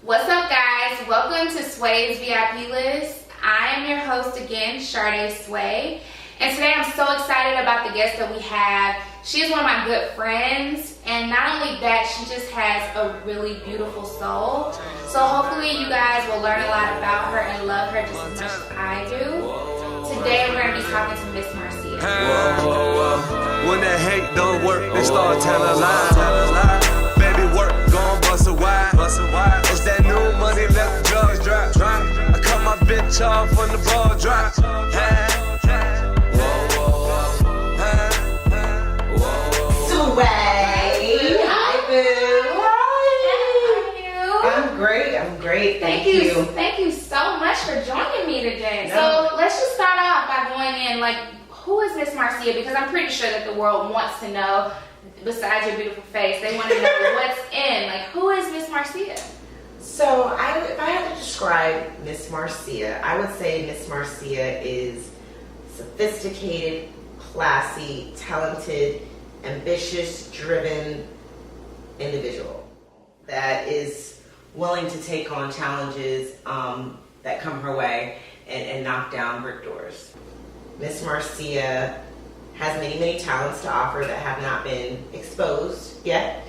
What's up, guys? Welcome to Sway's VIP List. I am your host again, Sade Sway, and today I'm so excited about the guest that we have. She is one of my good friends, and not only that, she just has a really beautiful soul. So hopefully you guys will learn a lot about her and love her just as much as I do. Today we're going to be talking to Miss Marcia. When that hate don't work, they start telling lies. Baby work, gon' bust a wide. It's that new money, let the drugs drop. I cut my bitch off when the ball drops. Sway, hi boo. How are you? I'm great. Thank you. Thank you so much for joining me today. No. So let's just start off by going in, like, who is Miss Marcia? Because I'm pretty sure that the world wants to know, besides your beautiful face, they want to know what's in. Like, who is Miss Marcia? So if I had to describe Miss Marcia, I would say Miss Marcia is sophisticated, classy, talented, ambitious, driven individual that is willing to take on challenges that come her way and knock down brick doors. Miss Marcia has many talents to offer that have not been exposed yet,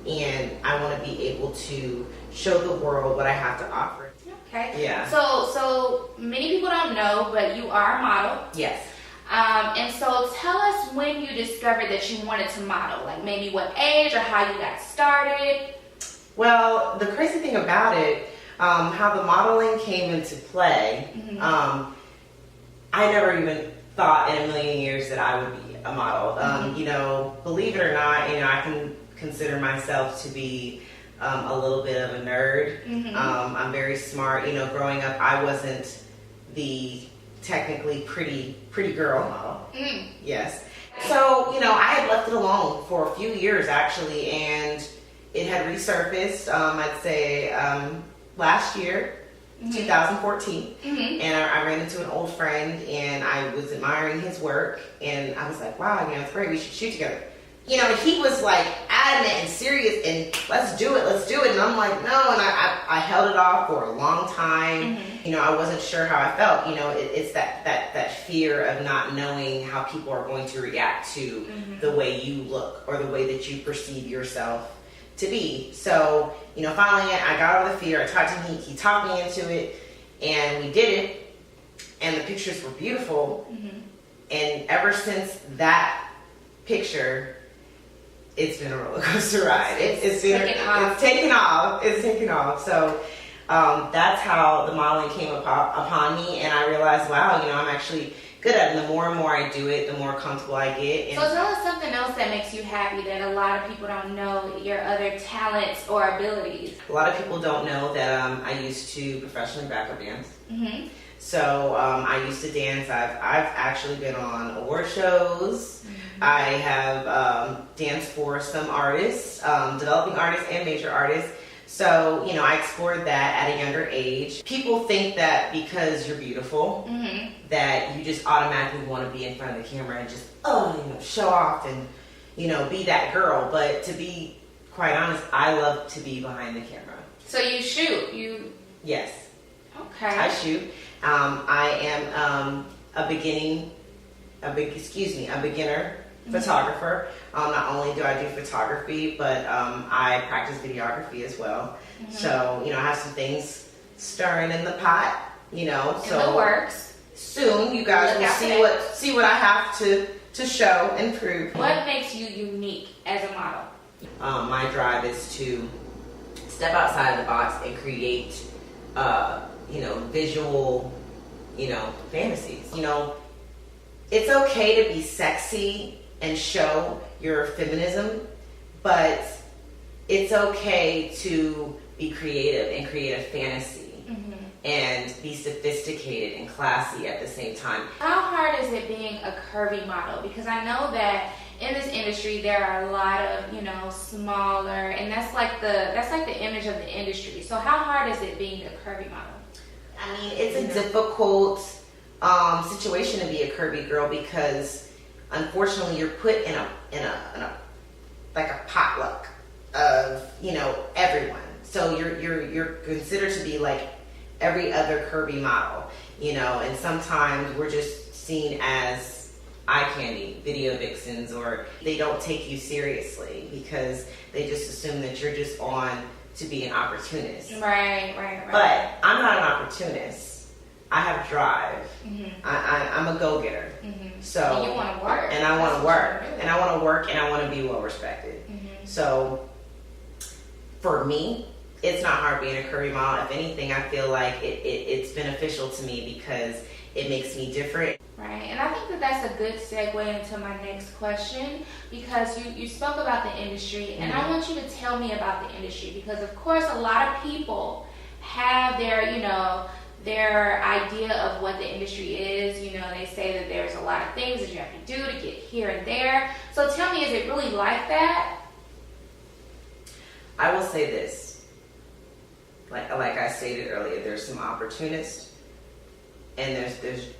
and I want to be able to show the world what I have to offer. Okay. Yeah. So many people don't know, but you are a model. Yes. And so tell us when you discovered that you wanted to model, like maybe what age or how you got started. Well, the crazy thing about it, how the modeling came into play, I never even thought in a million years that I would be a model. You know, believe it or not, you know, I can consider myself to be a little bit of a nerd. I'm very smart. You know, growing up, I wasn't the technically pretty girl model. Yes. So, you know, I had left it alone for a few years actually, and it had resurfaced, I'd say, last year, 2014. And I ran into an old friend, and I was admiring his work, and I was like, wow, you know, it's great, we should shoot together. You know, he was like adamant and serious, and let's do it. And I'm like, no, and I held it off for a long time. You know, I wasn't sure how I felt. You know, it's that fear of not knowing how people are going to react to the way you look or the way that you perceive yourself to be. So, you know, finally I got over the fear. I talked to him, he talked me into it, and we did it, and the pictures were beautiful. And ever since that picture, it's been a roller coaster ride. It's taken off. So that's how the modeling came upon me, and I realized, wow, you know, I'm actually good at it. And the more and more I do it, the more comfortable I get. And so tell us something else that makes you happy that a lot of people don't know, your other talents or abilities. A lot of people don't know that I used to professionally backup dance. So I used to dance. I've actually been on award shows. I have danced for some artists, developing artists and major artists. So, you know, I explored that at a younger age. People think that because you're beautiful, that you just automatically want to be in front of the camera and just, you know, show off and, you know, be that girl. But to be quite honest, I love to be behind the camera. So you shoot? Yes. Okay. I shoot. I am a beginner photographer. Not only do I do photography, but I practice videography as well. So, you know, I have some things stirring in the pot, you know. In the works. Soon you guys will see what I have to show and prove. What makes you unique as a model? My drive is to step outside of the box and create you know, visual, you know, fantasies. You know, it's okay to be sexy and show your feminism, but it's okay to be creative and create a fantasy and be sophisticated and classy at the same time. How hard is it being a curvy model? Because I know that in this industry there are a lot of, you know, smaller, and that's like the image of the industry. So how hard is it being a curvy model? I mean, it's a difficult situation to be a curvy girl because unfortunately you're put in a like a potluck of, you know, everyone. So you're considered to be like every other curvy model, you know, and sometimes we're just seen as eye candy, video vixens, or they don't take you seriously because they just assume that you're just on to be an opportunist. Right. But I'm not an opportunist. I have drive. I'm a go-getter. So and you want to work. And I want to work. And I want to work and I want to be well respected. So for me, it's not hard being a curvy model. If anything, I feel like it's beneficial to me because it makes me different. Right, and I think that that's a good segue into my next question, because you spoke about the industry, and I want you to tell me about the industry, because of course a lot of people have their, you know, their idea of what the industry is. You know, they say that there's a lot of things that you have to do to get here and there. So tell me, is it really like that? I will say this, like I stated earlier, there's some opportunists and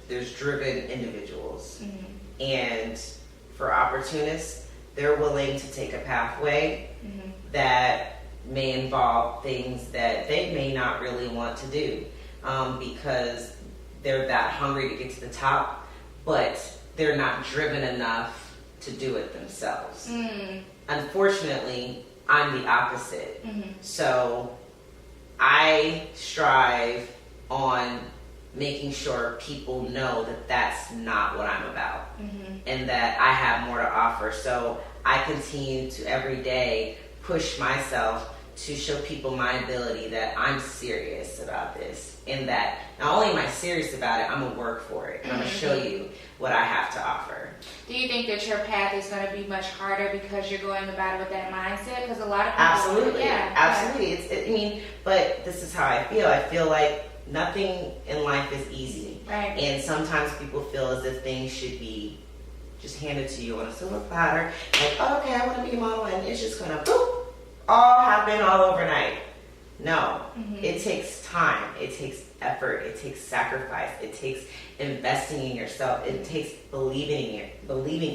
there's driven individuals. And for opportunists, they're willing to take a pathway that may involve things that they may not really want to do, because they're that hungry to get to the top, but they're not driven enough to do it themselves. Unfortunately, I'm the opposite. So I strive on making sure people know that that's not what I'm about, and that I have more to offer. So I continue to every day push myself to show people my ability, that I'm serious about this, and that not only am I serious about it, I'm gonna work for it, and I'm gonna show you what I have to offer. Do you think that your path is going to be much harder because you're going about it with that mindset? Because a lot of people, absolutely. I mean, but this is how I feel. I feel like nothing in life is easy. Right. And sometimes people feel as if things should be just handed to you on a silver platter. Like, oh, okay, I want to be a model, and it's just going to boop, all happen all overnight. No, it takes time. It takes effort. It takes sacrifice. It takes investing in yourself. It takes believing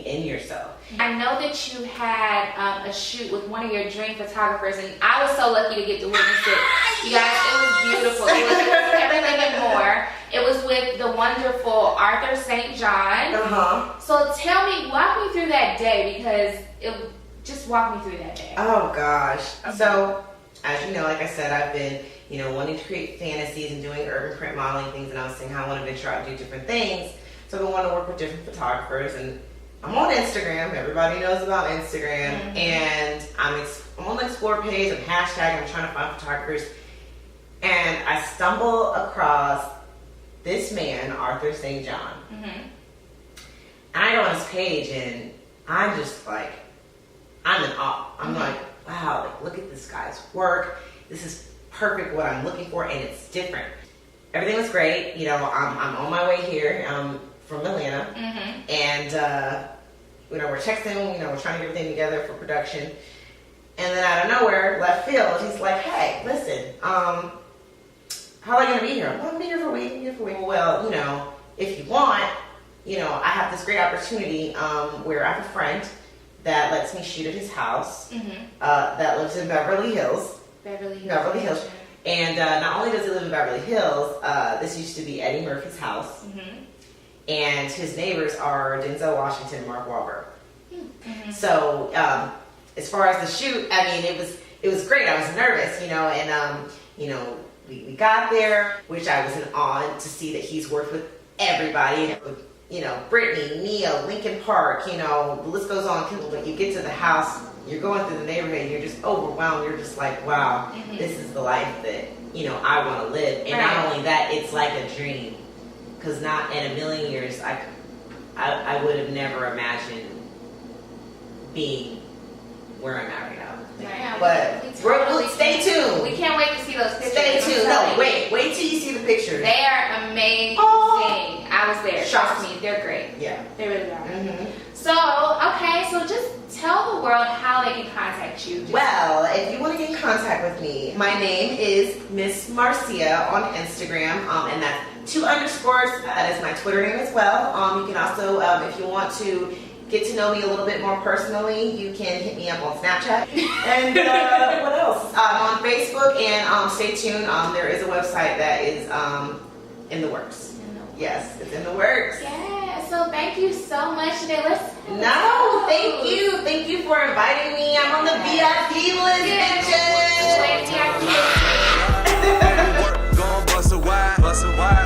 in yourself. I know that you had a shoot with one of your dream photographers, and I was so lucky to get to witness it. You guys, it was beautiful. It was everything and more. It was with the wonderful Arthur St. John. So tell me, walk me through that day, because just walk me through that day. Oh gosh. So, as you know, like I said, I've been, you know, wanting to create fantasies and doing urban print modeling things, and I was saying how I want to venture out and do different things. So I've been wanting to work with different photographers, and I'm on Instagram. Everybody knows about Instagram, and I'm on the Explore page. I'm hashtagging. I'm trying to find photographers, and I stumble across this man, Arthur St. John. And I go on his page, and I'm just like, I'm in awe. I'm like, wow, like, look at this guy's work. This is perfect what I'm looking for, and it's different. Everything was great. You know, I'm on my way here. I'm from Atlanta, and you know, we're texting. You know, we're trying to get everything together for production. And then out of nowhere, left field, he's like, "Hey, listen, how am I gonna be here? Well, I'm gonna be here for a week. Well, you know, if you want, you know, I have this great opportunity where I have a friend that lets me shoot at his house that lives in Beverly Hills. Beverly Hills. And not only does he live in Beverly Hills, this used to be Eddie Murphy's house. And his neighbors are Denzel Washington and Mark Wahlberg. So as far as the shoot, I mean, it was great. I was nervous, you know, and you know, we got there, which I was in awe to see that he's worked with everybody. You know, Brittany, Nia, Lincoln Park, you know, the list goes on. When you get to the house, you're going through the neighborhood, and you're just overwhelmed. You're just like, wow, this is the life that, you know, I want to live. And not only that, it's like a dream. Because not in a million years, I would have never imagined being where I'm at right now. Yeah, but stay tuned. We can't wait to see those pictures. Stay tuned. No, wait till you see the pictures. They are amazing. Oh, I was there. Trust me, they're great. Yeah, they really are. So, okay, so just tell the world how they can contact you. Well, if you want to get in contact with me, my name is Miss Marcia on Instagram, and that's 2 underscores. That is my Twitter name as well. You can also, if you want to get to know me a little bit more personally, you can hit me up on Snapchat. And what else? I'm on Facebook, and stay tuned. There is a website that is in the works. Yes, it's in the works. Yeah, so thank you so much today. No, thank you. Thank you for inviting me. I'm on the VIP list, bitches. VIP list. Work, gon' bust a wide.